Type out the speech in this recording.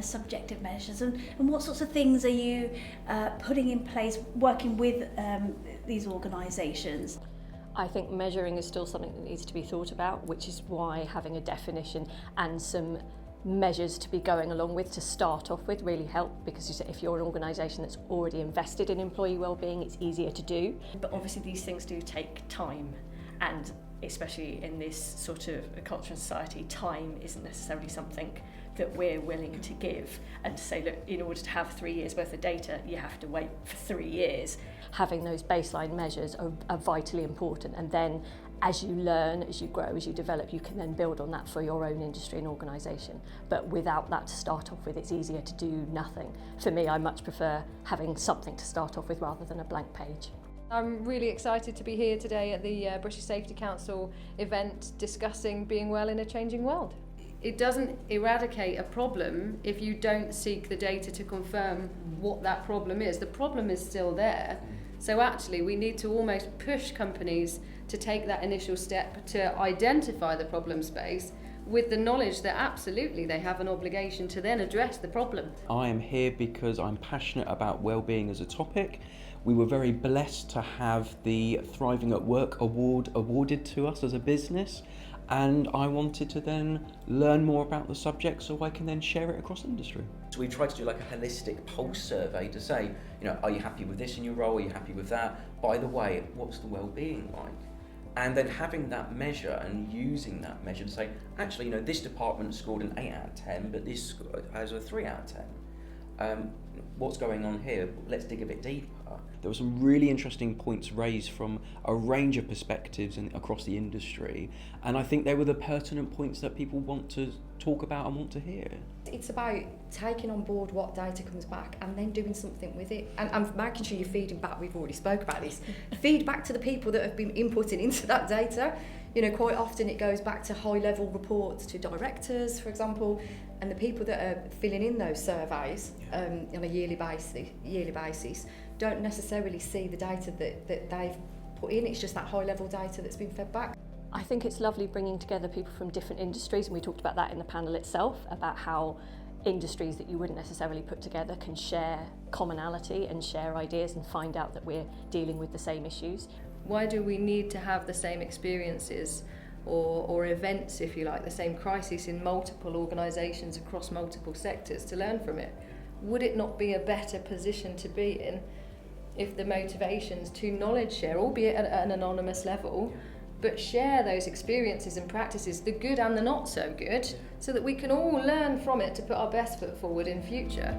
the subjective measures, and what sorts of things are you putting in place, working with these organisations? I think measuring is still something that needs to be thought about, which is why having a definition and some measures to be going along with to start off with really help, because you say if you're an organisation that's already invested in employee wellbeing, it's easier to do. But obviously these things do take time, and especially in this sort of a culture and society, time isn't necessarily something that we're willing to give, and to say, look, in order to have 3 years worth of data, you have to wait for 3 years. Having those baseline measures are vitally important, and then as you learn, as you grow, as you develop, you can then build on that for your own industry and organisation. But without that to start off with, it's easier to do nothing. For me, I much prefer having something to start off with rather than a blank page. I'm really excited to be here today at the British Safety Council event discussing being well in a changing world. It doesn't eradicate a problem if you don't seek the data to confirm what that problem is. The problem is still there. So actually we need to almost push companies to take that initial step to identify the problem space with the knowledge that absolutely they have an obligation to then address the problem. I am here because I'm passionate about wellbeing as a topic. We were very blessed to have the Thriving at Work award awarded to us as a business, and I wanted to then learn more about the subject so I can then share it across industry. So we tried to do like a holistic pulse survey to say, are you happy with this in your role? Are you happy with that? By the way, what's the well-being like? And then having that measure and using that measure to say, actually, this department scored an 8 out of 10, but this has a 3 out of 10. What's going on here? Let's dig a bit deeper. There were some really interesting points raised from a range of perspectives across the industry, and I think they were the pertinent points that people want to talk about and want to hear. It's about taking on board what data comes back and then doing something with it, and making sure you're feeding back. We've already spoke about this. Feed back to the people that have been inputting into that data. Quite often it goes back to high-level reports to directors, for example, and the people that are filling in those surveys on a yearly basis don't necessarily see the data that they've put in. It's just that high-level data that's been fed back. I think it's lovely bringing together people from different industries, and we talked about that in the panel itself, about how industries that you wouldn't necessarily put together can share commonality and share ideas and find out that we're dealing with the same issues. Why do we need to have the same experiences or events, if you like, the same crisis in multiple organisations across multiple sectors to learn from it? Would it not be a better position to be in if the motivations to knowledge share, albeit at an anonymous level, but share those experiences and practices, the good and the not so good, so that we can all learn from it to put our best foot forward in future?